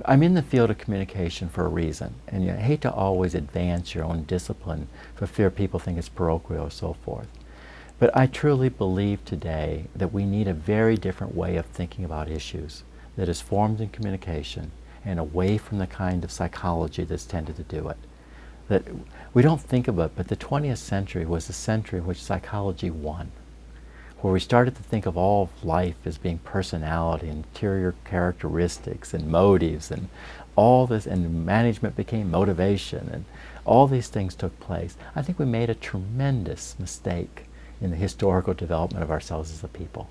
I'm in the field of communication for a reason, and I hate to always advance your own discipline for fear people think it's parochial or so forth. But I truly believe today that we need a very different way of thinking about issues that is formed in communication and away from the kind of psychology that's tended to do it. That we don't think of it, but the 20th century was the century in which psychology won, where we started to think of all of life as being personality, interior characteristics, and motives, and all this, and management became motivation, and all these things took place. I think we made a tremendous mistake in the historical development of ourselves as a people.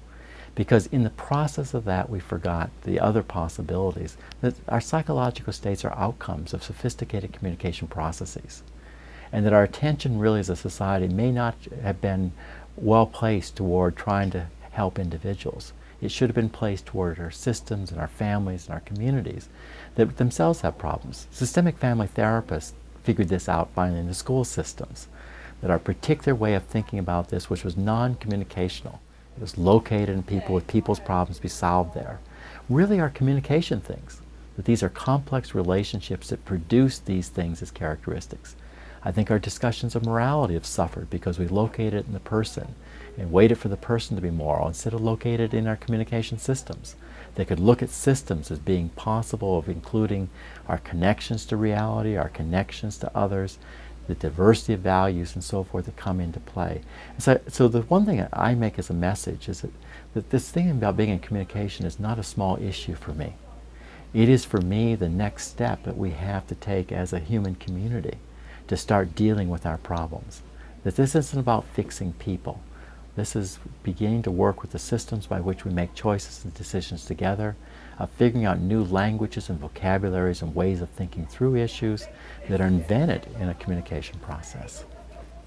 Because in the process of that, we forgot the other possibilities, that our psychological states are outcomes of sophisticated communication processes. And that our attention really as a society may not have been well placed toward trying to help individuals. It should have been placed toward our systems and our families and our communities that themselves have problems. Systemic family therapists figured this out finally in the school systems, that our particular way of thinking about this, which was non-communicational, it was located in people with people's problems be solved there, really are communication things, that these are complex relationships that produce these things as characteristics. I think our discussions of morality have suffered because we located it in the person and waited for the person to be moral instead of located in our communication systems. They could look at systems as being possible of including our connections to reality, our connections to others, the diversity of values and so forth that come into play. And so the one thing I make as a message is that this thing about being in communication is not a small issue for me. It is for me the next step that we have to take as a human community to start dealing with our problems. That this isn't about fixing people. This is beginning to work with the systems by which we make choices and decisions together, figuring out new languages and vocabularies and ways of thinking through issues that are invented in a communication process.